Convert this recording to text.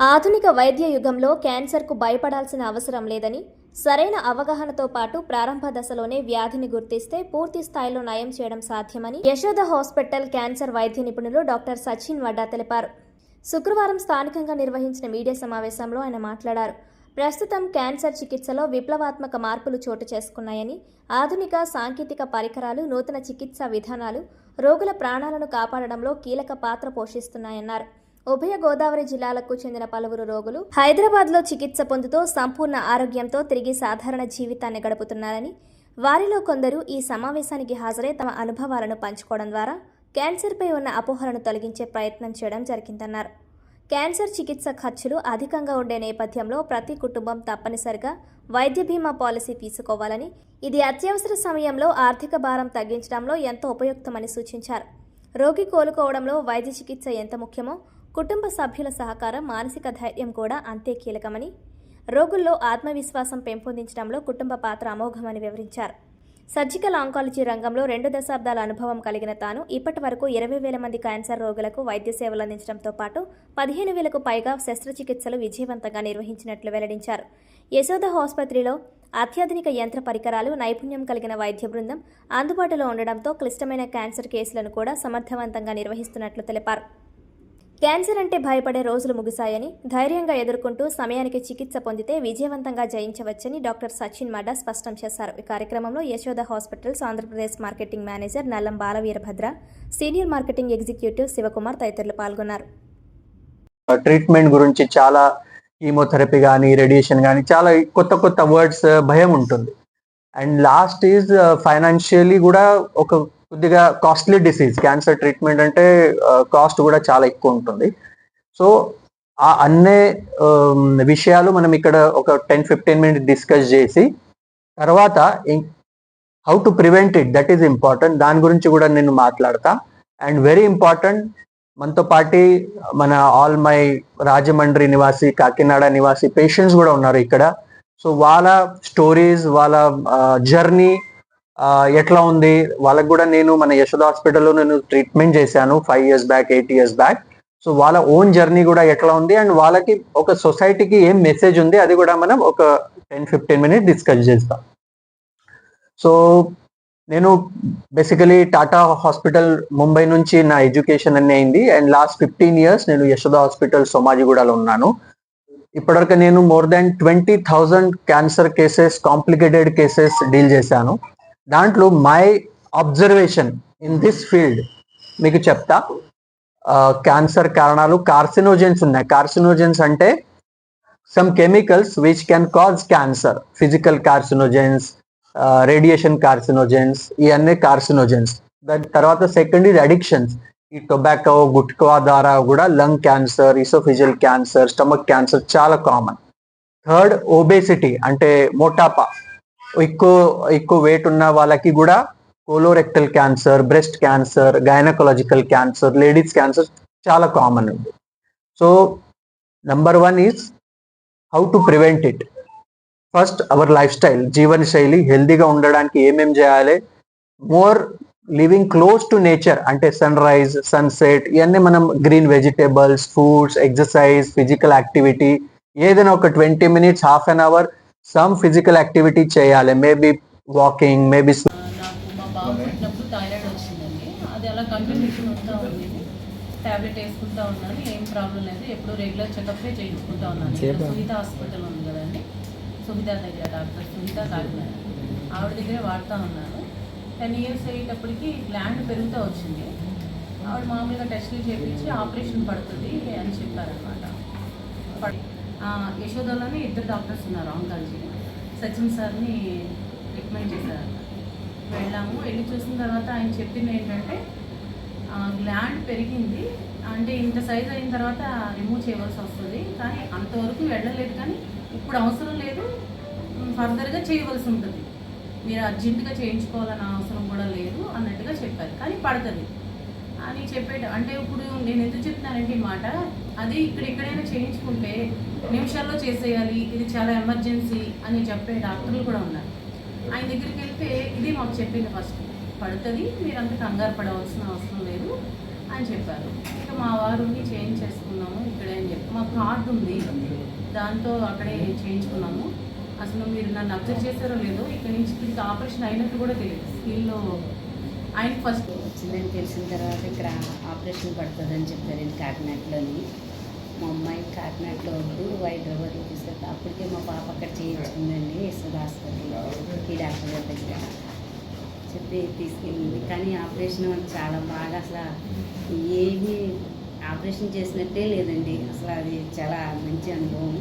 ఆధునిక వైద్య యుగంలో క్యాన్సర్కు భయపడాల్సిన అవసరం లేదని, సరైన అవగాహనతో పాటు ప్రారంభ దశలోనే వ్యాధిని గుర్తిస్తే పూర్తి స్థాయిలో నయం చేయడం సాధ్యమని యశోద హాస్పిటల్ క్యాన్సర్ వైద్య నిపుణులు డాక్టర్ సచిన్ వడ్డా తెలిపారు. శుక్రవారం స్థానికంగా నిర్వహించిన మీడియా సమావేశంలో ఆయన మాట్లాడారు. ప్రస్తుతం క్యాన్సర్ చికిత్సలో విప్లవాత్మక మార్పులు చోటు చేసుకున్నాయని, ఆధునిక సాంకేతిక పరికరాలు, నూతన చికిత్సా విధానాలు రోగుల ప్రాణాలను కాపాడడంలో కీలక పాత్ర పోషిస్తున్నాయన్నారు. ఉభయ గోదావరి జిల్లాలకు చెందిన పలువురు రోగులు హైదరాబాద్లో చికిత్స పొందుతూ సంపూర్ణ ఆరోగ్యంతో తిరిగి సాధారణ జీవితాన్ని గడుపుతున్నారని, వారిలో కొందరు ఈ సమావేశానికి హాజరై తమ అనుభవాలను పంచుకోవడం ద్వారా క్యాన్సర్పై ఉన్న అపోహలను తొలగించే ప్రయత్నం చేయడం జరిగిందన్నారు. క్యాన్సర్ చికిత్స ఖర్చులు అధికంగా ఉండే నేపథ్యంలో ప్రతి కుటుంబం తప్పనిసరిగా వైద్య బీమా పాలసీ తీసుకోవాలని, ఇది అత్యవసర సమయంలో ఆర్థిక భారం తగ్గించడంలో ఎంతో ఉపయుక్తమని సూచించారు. రోగి కోలుకోవడంలో వైద్య చికిత్స ఎంత ముఖ్యమో కుటుంబ సభ్యుల సహకారం, మానసిక ధైర్యం కూడా అంతే కీలకమని, రోగుల్లో ఆత్మవిశ్వాసం పెంపొందించడంలో కుటుంబ పాత్ర అమోఘమని వివరించారు. సర్జికల్ ఆంకాలజీ రంగంలో 2 దశాబ్దాల అనుభవం కలిగిన తాను ఇప్పటి వరకు 20,000 మంది క్యాన్సర్ రోగులకు వైద్య సేవలు అందించడంతో పాటు 15,000కు పైగా శస్త్రచికిత్సలు విజయవంతంగా నిర్వహించినట్లు వెల్లడించారు. యశోద ఆసుపత్రిలో అత్యాధునిక యంత్ర పరికరాలు, నైపుణ్యం కలిగిన వైద్య బృందం అందుబాటులో ఉండడంతో క్లిష్టమైన క్యాన్సర్ కేసులను కూడా సమర్థవంతంగా నిర్వహిస్తున్నట్లు తెలిపారు. క్యాన్సర్ అంటే భయపడే రోజులు ముగిశాయని, ధైర్యంగా ఎదుర్కొంటూ సమయానికి చికిత్స పొందితే విజయవంతంగా జయించవచ్చని డాక్టర్ సచిన్ వడ్డా స్పష్టం చేశారు. ఈ కార్యక్రమంలో Yashoda hospitals Andhra Pradesh marketing manager Nallam బాలవీరభద్ర, senior marketing executive Shivakumar తదితరులు పాల్గొన్నారు. ట్రీట్మెంట్ గురించి చాలా కీమోథెరపీ కానీ, రేడియేషన్ కానీ చాలా కొత్త వర్డ్స్ భయం ఉంటుంది. అండ్ లాస్ట్ ఈజ్ ఫైనాన్షియలీ కూడా ఒక కొద్దిగా కాస్ట్లీ డిసీజ్. క్యాన్సర్ ట్రీట్మెంట్ అంటే కాస్ట్ కూడా చాలా ఎక్కువ ఉంటుంది. సో ఆ అన్ని విషయాలు మనం ఇక్కడ ఒక 10-15 మినిట్స్ డిస్కస్ చేసి తర్వాత how to prevent it, that is important. దాని గురించి కూడా నేను మాట్లాడతా. అండ్ వెరీ ఇంపార్టెంట్, మనతో పాటు మన ఆల్ మై రాజమండ్రి నివాసి, కాకినాడ నివాసి పేషెంట్స్ కూడా ఉన్నారు ఇక్కడ. సో వాళ్ళ స్టోరీస్, వాళ్ళ జర్నీ ఎట్లా ఉంది, వాళ్ళకు కూడా నేను మన యశోద హాస్పిటల్లో నేను ట్రీట్మెంట్ చేశాను 5 years back, 8 years back. So వాళ్ళ ఓన్ జర్నీ కూడా ఎట్లా ఉంది అండ్ వాళ్ళకి ఒక సొసైటీకి ఏం మెసేజ్ ఉంది అది కూడా మనం ఒక 10-15 మినిట్స్ డిస్కస్ చేస్తాం. సో నేను బేసికలీ టాటా హాస్పిటల్ ముంబై నుంచి నా ఎడ్యుకేషన్ అన్ని అయింది. అండ్ లాస్ట్ 15 years నేను యశోద హాస్పిటల్ సోమాజిగూడలో ఉన్నాను. ఇప్పటివరకు నేను more than 20,000 cancer cases, complicated cases deal చేశాను. దాంట్లో my observation in this field మీకు చెప్తా. క్యాన్సర్ కారణాలు కార్సినోజెన్స్ ఉన్నాయి. కార్సినోజెన్స్ అంటే some chemicals which can cause cancer. Physical carcinogens, radiation carcinogens, ఇవన్నీ కార్సినోజెన్స్. దాని తర్వాత సెకండ్ ఈజ్ అడిక్షన్స్. ఈ టొబాకో, గుట్కా ద్వారా కూడా lung cancer, esophageal cancer, stomach cancer చాలా కామన్. థర్డ్ ఒబేసిటీ అంటే మోటాపా, ఎక్కువ వెయిట్ ఉన్న వాళ్ళకి కూడా colorectal cancer, breast cancer, gynaecological cancer, ladies cancer చాలా కామన్ ఉంది. So number 1 is how to prevent it. First our lifestyle, జీవన శైలి హెల్దీగా ఉండడానికి ఏమేం చేయాలి, more living close to nature అంటే సన్ రైజ్, సన్సెట్, ఇవన్నీ మనం green vegetables, fruits, exercise, physical activity, ఏదైనా ఒక 20 minutes, half an hour some physical activity చేయాలి. Maybe walking, maybe. నాకు మా బాబు పుట్టినప్పుడు థైరాయిడ్ వచ్చిందండి. అది అలా కంటిన్యూషన్ వస్తూ ఉంది. ట్యాబ్లెట్ వేసుకుంటా ఉన్నాను, ఏం ప్రాబ్లం లేదు. ఎప్పుడు రెగ్యులర్ చెకప్ే చేయించుకుంటా ఉన్నాను. సుహిత హాస్పిటల్ ఉంది కదండి, సుహిత దగ్గర డాక్టర్ సుహిత కాకినాడ, ఆవిడ దగ్గరే వాడుతూ ఉన్నాను. 10 years అయ్యేటప్పటికి గ్లాండ్ పెరుగుతూ వచ్చింది. ఆవిడ మామూలుగా టెస్టులు చేయించి ఆపరేషన్ పడుతుంది అని చెప్పారనమాట. యశోదలోనే 2 డాక్టర్స్ ఉన్నారు ఆంకాలజీ. సచిన్ సార్ని రికమెండ్ చేశారు. వెళ్ళి చూసిన తర్వాత ఆయన చెప్పింది ఏంటంటే గ్లాండ్ పెరిగింది అంటే ఇంత సైజ్ అయిన తర్వాత రిమూవ్ చేయవలసి వస్తుంది, కానీ అంతవరకు వెళ్ళలేదు, కానీ ఇప్పుడు అవసరం లేదు, ఫర్దర్గా చేయవలసి ఉంటుంది, మీరు అర్జెంటుగా చేయించుకోవాలన్న అవసరం కూడా లేదు అన్నట్టుగా చెప్పారు. కానీ పడుతుంది అని అంటే ఇప్పుడు నేను ఎందుకు చెప్తున్నానంటే ఈ మాట, అది ఎక్కడైనా చేయించుకుంటే నిమిషాల్లో చేసేయాలి, ఇది చాలా ఎమర్జెన్సీ అని చెప్పే డాక్టర్లు కూడా ఉన్నారు. ఆయన దగ్గరికి వెళ్తే ఇది మాకు చెప్పింది ఫస్ట్, పడుతుంది, మీరు అంత కంగారు పడవలసిన అవసరం లేదు, అని చెప్పారు. ఇక మా వారుని చేంజ్ చేసుకున్నాము ఇక్కడే అని చెప్పి మా కార్డు ఉంది, దాంతో అక్కడే చేయించుకున్నాము. అసలు మీరు నన్ను అబ్జర్వ్ చేశారో లేదో ఇక్కడ నుంచి ఇక్కడికి ఆపరేషన్ అయినట్టు కూడా తెలియదు. స్కీల్లో ఆయన ఫస్ట్ వచ్చిందని తెలిసిన తర్వాత ఇక్కడ ఆపరేషన్ పడుతుందని చెప్పారండి కాకినాడలోని. మా అమ్మాయి కాకినాడలో వద్దు హైదరాబాద్లో తీసుకెళ్తే అప్పటికే మా పాప అక్కడ చేయించుకుందండి యశోద హాస్పిటల్లో ఈ డాక్టర్ గారి దగ్గర చెప్పి తీసుకెళ్ళింది. కానీ ఆపరేషన్ చాలా బాగా అసలు ఏమీ ఆపరేషన్ చేసినట్టే లేదండి. అసలు అది చాలా మంచి అనుభవం.